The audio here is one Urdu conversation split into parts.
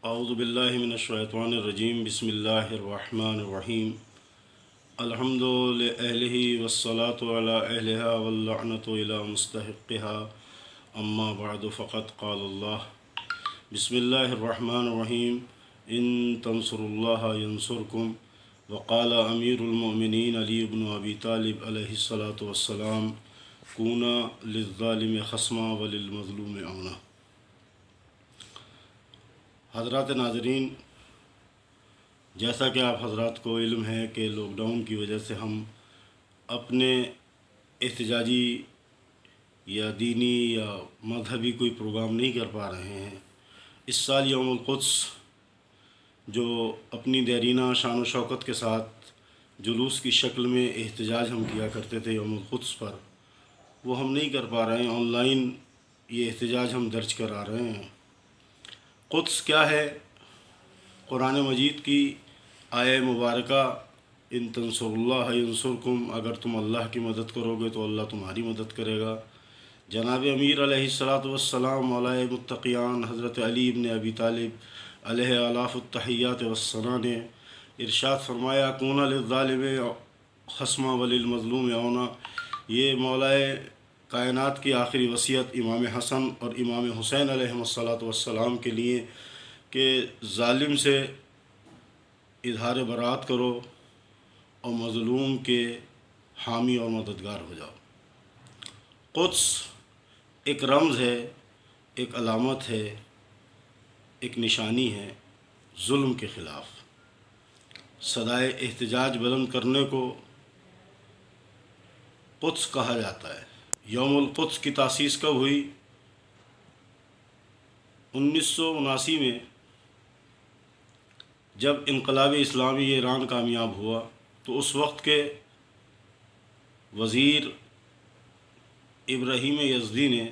اعوذ باللہ من الشیطان الرجیم بسم اللہ الرحمن الرحیم الحمد للہ والصلاة علی اہلہا واللعنۃ علی مستحقہا اما بعد فقد قال اللہ بسم اللہ الرحمن الرحیم ان تنصروا اللہ ینصرکم وقال امیر المؤمنین علی بن ابی طالب علیہ الصلاۃ والسلام کونوا للظالم خصما وللمظلوم عونا۔ حضرات ناظرین، جیسا کہ آپ حضرات کو علم ہے کہ لاک ڈاؤن کی وجہ سے ہم اپنے احتجاجی یا دینی یا مذہبی کوئی پروگرام نہیں کر پا رہے ہیں۔ اس سال یوم القدس جو اپنی دیرینہ شان و شوکت کے ساتھ جلوس کی شکل میں احتجاج ہم کیا کرتے تھے یوم القدس پر، وہ ہم نہیں کر پا رہے ہیں۔ آن لائن یہ احتجاج ہم درج کرا رہے ہیں۔ قدس کیا ہے؟ قرآن مجید کی آیہ مبارکہ ان تنصروا اللہ ینصرکم، اگر تم اللہ کی مدد کرو گے تو اللہ تمہاری مدد کرے گا۔ جناب امیر علیہ الصلاۃ والسلام مولا متقیان حضرت علی بن ابی طالب علیہ آلاف التحیات والثنا نے ارشاد فرمایا کونوا للظالم خصما وللمظلوم عونا۔ یہ مولا کائنات کی آخری وصیت امام حسن اور امام حسین علیہ الصلاۃ والسلام کے لیے کہ ظالم سے اظہار برات کرو اور مظلوم کے حامی اور مددگار ہو جاؤ۔ قدس ایک رمز ہے، ایک علامت ہے، ایک نشانی ہے ظلم کے خلاف۔ صدائے احتجاج بلند کرنے کو قدس کہا جاتا ہے۔ یوم القدس کی تاسیس کب ہوئی؟ 1979 میں جب انقلاب اسلامی ایران کامیاب ہوا تو اس وقت کے وزیر ابراہیم یزدی نے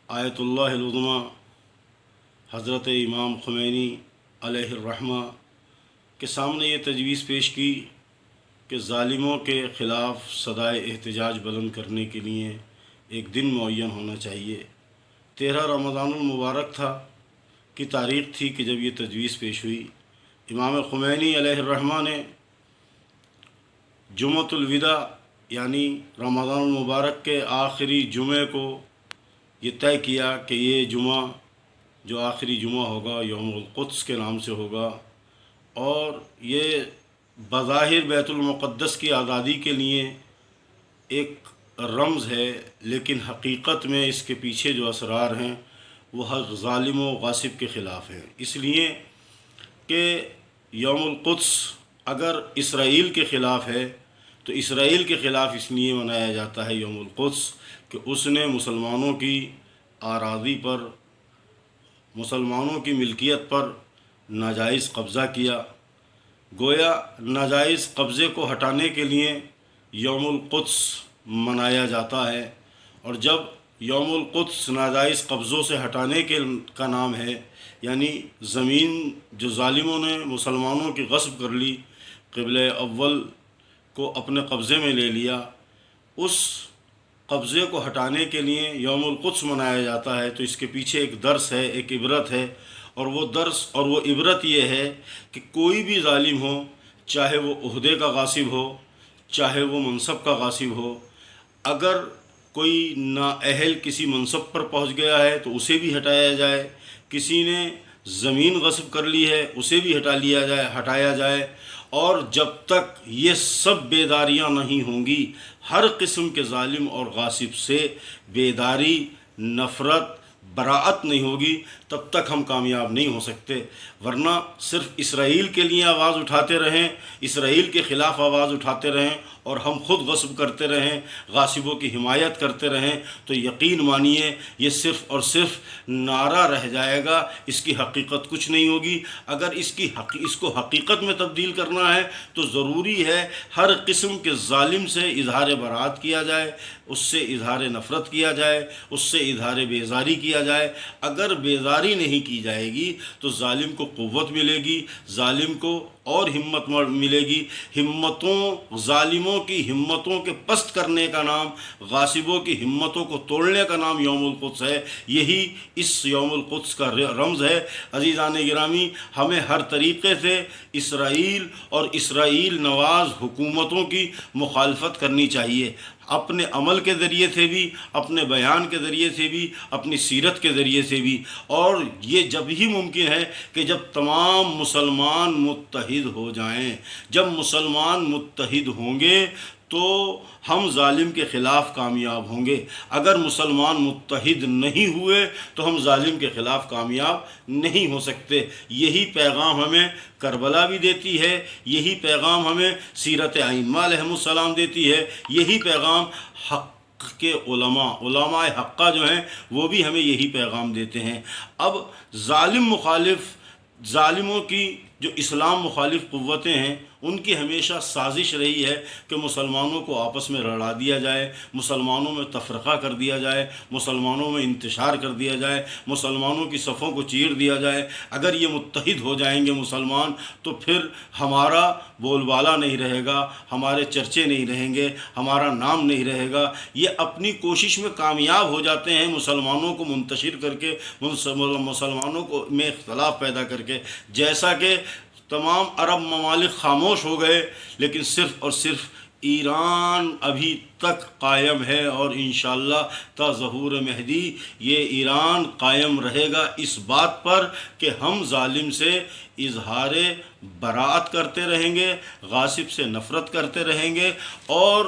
آیت اللہ العظمیٰ حضرت امام خمینی علیہ الرحمہ کے سامنے یہ تجویز پیش کی کہ ظالموں کے خلاف صدائے احتجاج بلند کرنے کے لیے ایک دن معین ہونا چاہیے۔ 13 رمضان المبارک کی تاریخ تھی کہ جب یہ تجویز پیش ہوئی۔ امام خمینی علیہ الرحمہ نے جمعۃ الوداع یعنی رمضان المبارک کے آخری جمعے کو یہ طے کیا کہ یہ جمعہ جو آخری جمعہ ہوگا یوم القدس کے نام سے ہوگا، اور یہ بظاہر بیت المقدس کی آزادی کے لیے ایک رمز ہے، لیکن حقیقت میں اس کے پیچھے جو اسرار ہیں وہ ہر ظالم و غاصب کے خلاف ہیں۔ اس لیے کہ یوم القدس اگر اسرائیل کے خلاف ہے تو اسرائیل کے خلاف اس لیے منایا جاتا ہے یوم القدس کہ اس نے مسلمانوں کی اراضی پر، مسلمانوں کی ملکیت پر ناجائز قبضہ کیا۔ گویا ناجائز قبضے کو ہٹانے کے لیے یوم القدس منایا جاتا ہے، اور جب یوم القدس ناجائز قبضوں سے ہٹانے کا نام ہے، یعنی زمین جو ظالموں نے مسلمانوں کی غصب کر لی، قبلہ اول کو اپنے قبضے میں لے لیا، اس قبضے کو ہٹانے کے لیے یوم القدس منایا جاتا ہے۔ تو اس کے پیچھے ایک درس ہے، ایک عبرت ہے، اور وہ درس اور وہ عبرت یہ ہے کہ کوئی بھی ظالم ہو، چاہے وہ عہدے کا غاصب ہو، چاہے وہ منصب کا غاصب ہو، اگر کوئی نااہل کسی منصب پر پہنچ گیا ہے تو اسے بھی ہٹایا جائے، کسی نے زمین غصب کر لی ہے اسے بھی ہٹایا جائے، اور جب تک یہ سب بیداریاں نہیں ہوں گی، ہر قسم کے ظالم اور غاصب سے بیداری، نفرت، براعت نہیں ہوگی، تب تک ہم کامیاب نہیں ہو سکتے۔ ورنہ صرف اسرائیل کے لیے آواز اٹھاتے رہیں، اسرائیل کے خلاف آواز اٹھاتے رہیں اور ہم خود غصب کرتے رہیں، غاصبوں کی حمایت کرتے رہیں، تو یقین مانیے یہ صرف اور صرف نعرہ رہ جائے گا، اس کی حقیقت کچھ نہیں ہوگی۔ اگر اس کو حقیقت میں تبدیل کرنا ہے تو ضروری ہے ہر قسم کے ظالم سے اظہار برات کیا جائے، اس سے اظہار نفرت کیا جائے، اس سے اظہار بیزاری کیا جائے۔ اگر بیزاری نہیں کی جائے گی تو ظالم کو قوت ملے گی، ظالم کو اور ہمت ملے گی۔ ہمتوں ظالموں غاسبوں کی ہمتوں کے پست کرنے کا نام، غاسبوں کی ہمتوں کو توڑنے کا نام یوم القدس ہے۔ یہی اس یوم القدس کا رمز ہے۔ عزیزان گرامی، ہمیں ہر طریقے سے اسرائیل اور اسرائیل نواز حکومتوں کی مخالفت کرنی چاہیے، اپنے عمل کے ذریعے سے بھی، اپنے بیان کے ذریعے سے بھی، اپنی سیرت کے ذریعے سے بھی، اور یہ جب ہی ممکن ہے کہ جب تمام مسلمان متحد ہو جائیں۔ جب مسلمان متحد ہوں گے تو ہم ظالم کے خلاف کامیاب ہوں گے۔ اگر مسلمان متحد نہیں ہوئے تو ہم ظالم کے خلاف کامیاب نہیں ہو سکتے۔ یہی پیغام ہمیں کربلا بھی دیتی ہے، یہی پیغام ہمیں سیرت ائمہ علیہم السلام دیتی ہے، یہی پیغام حق کے علماء حقہ جو ہیں وہ بھی ہمیں یہی پیغام دیتے ہیں۔ اب ظالموں کی جو اسلام مخالف قوتیں ہیں ان کی ہمیشہ سازش رہی ہے کہ مسلمانوں کو آپس میں لڑا دیا جائے، مسلمانوں میں تفرقہ کر دیا جائے، مسلمانوں میں انتشار کر دیا جائے، مسلمانوں کی صفوں کو چیر دیا جائے۔ اگر یہ متحد ہو جائیں گے مسلمان تو پھر ہمارا بول بالا نہیں رہے گا، ہمارے چرچے نہیں رہیں گے، ہمارا نام نہیں رہے گا۔ یہ اپنی کوشش میں کامیاب ہو جاتے ہیں مسلمانوں کو منتشر کر کے، مسلمانوں کو میں اختلاف پیدا کر کے۔ جیسا کہ تمام عرب ممالک خاموش ہو گئے، لیکن صرف اور صرف ایران ابھی تک قائم ہے، اور انشاءاللہ تا ظہور مہدی یہ ایران قائم رہے گا اس بات پر کہ ہم ظالم سے اظہار براءت کرتے رہیں گے، غاصب سے نفرت کرتے رہیں گے۔ اور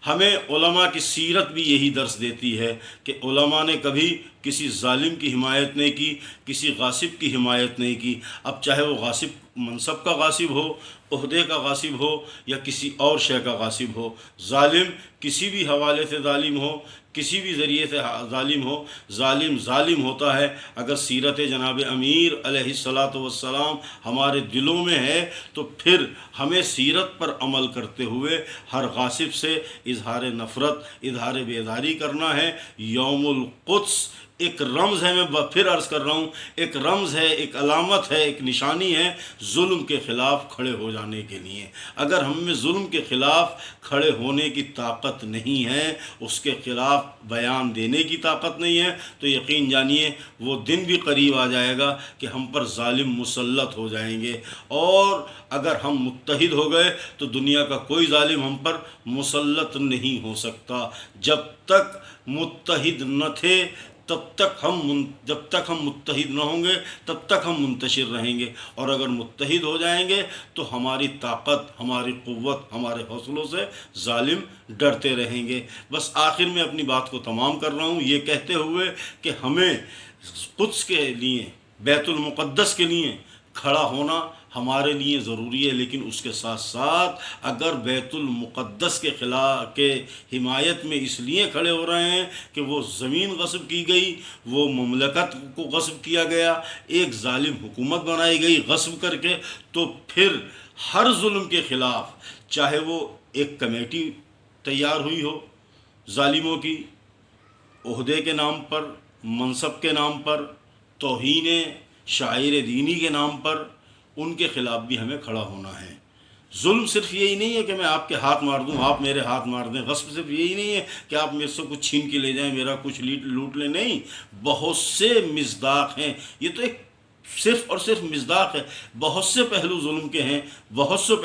ہمیں علماء کی سیرت بھی یہی درس دیتی ہے کہ علماء نے کبھی کسی ظالم کی حمایت نہیں کی، کسی غاصب کی حمایت نہیں کی۔ اب چاہے وہ غاصب منصب کا غاصب ہو، عہدے کا غاصب ہو، یا کسی اور شے کا غاصب ہو، ظالم کسی بھی حوالے سے ظالم ہو، کسی بھی ذریعے سے ظالم ہو، ظالم ہوتا ہے۔ اگر سیرت جناب امیر علیہ الصلاۃ والسلام ہمارے دلوں میں ہے تو پھر ہمیں سیرت پر عمل کرتے ہوئے ہر غاصب سے اظہار نفرت، اظہار بیداری کرنا ہے۔ یوم القدس ایک رمز ہے، میں پھر عرض کر رہا ہوں، ایک رمز ہے، ایک علامت ہے، ایک نشانی ہے ظلم کے خلاف کھڑے ہو جانے کے لیے۔ اگر ہم میں ظلم کے خلاف کھڑے ہونے کی طاقت نہیں ہے، اس کے خلاف بیان دینے کی طاقت نہیں ہے، تو یقین جانیے وہ دن بھی قریب آ جائے گا کہ ہم پر ظالم مسلط ہو جائیں گے۔ اور اگر ہم متحد ہو گئے تو دنیا کا کوئی ظالم ہم پر مسلط نہیں ہو سکتا۔ جب تک متحد نہ تھے جب تک ہم متحد نہ ہوں گے تب تک ہم منتشر رہیں گے، اور اگر متحد ہو جائیں گے تو ہماری طاقت، ہماری قوت، ہمارے حوصلوں سے ظالم ڈرتے رہیں گے۔ بس آخر میں اپنی بات کو تمام کر رہا ہوں یہ کہتے ہوئے کہ ہمیں قدس کے لیے، بیت المقدس کے لیے کھڑا ہونا ہمارے لیے ضروری ہے، لیکن اس کے ساتھ ساتھ اگر بیت المقدس کے خلاف کے حمایت میں اس لیے کھڑے ہو رہے ہیں کہ وہ زمین غصب کی گئی، وہ مملکت کو غصب کیا گیا، ایک ظالم حکومت بنائی گئی غصب کر کے، تو پھر ہر ظلم کے خلاف، چاہے وہ ایک کمیٹی تیار ہوئی ہو ظالموں کی، عہدے کے نام پر، منصب کے نام پر، توہین شاعر دینی کے نام پر، ان کے خلاف بھی ہمیں کھڑا ہونا ہے۔ ظلم صرف یہی نہیں ہے کہ میں آپ کے ہاتھ مار دوں، آپ میرے ہاتھ مار دیں، غصب صرف یہی نہیں ہے کہ آپ میرے سے کچھ چھین کے لے جائیں، میرا کچھ لوٹ لیں، نہیں، بہت سے مصداق ہیں۔ یہ تو ایک صرف اور صرف مصداق ہے، بہت سے پہلو ظلم کے ہیں، بہت سے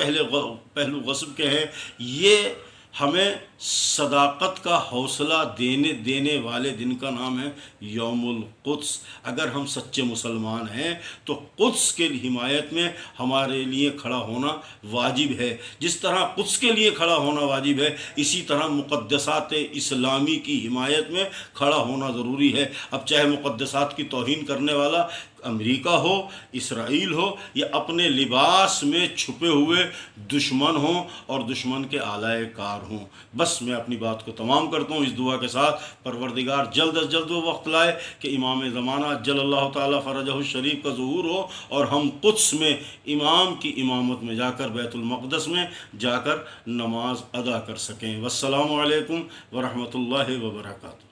پہلو غصب کے ہیں۔ یہ ہمیں صداقت کا حوصلہ دینے والے دن کا نام ہے یوم القدس۔ اگر ہم سچے مسلمان ہیں تو قدس کے حمایت میں ہمارے لیے کھڑا ہونا واجب ہے۔ جس طرح قدس کے لیے کھڑا ہونا واجب ہے، اسی طرح مقدسات اسلامی کی حمایت میں کھڑا ہونا ضروری ہے۔ اب چاہے مقدسات کی توہین کرنے والا امریکہ ہو، اسرائیل ہو، یا اپنے لباس میں چھپے ہوئے دشمن ہوں اور دشمن کے آلائے کار ہوں۔ بس میں اپنی بات کو تمام کرتا ہوں اس دعا کے ساتھ، پروردگار جلد از جلد وہ وقت لائے کہ امام زمانہ جل اللہ تعالیٰ فرجہ الشریف کا ظہور ہو اور ہم قدس میں امام کی امامت میں جا کر، بیت المقدس میں جا کر نماز ادا کر سکیں۔ والسلام علیکم ورحمۃ اللہ وبرکاتہ۔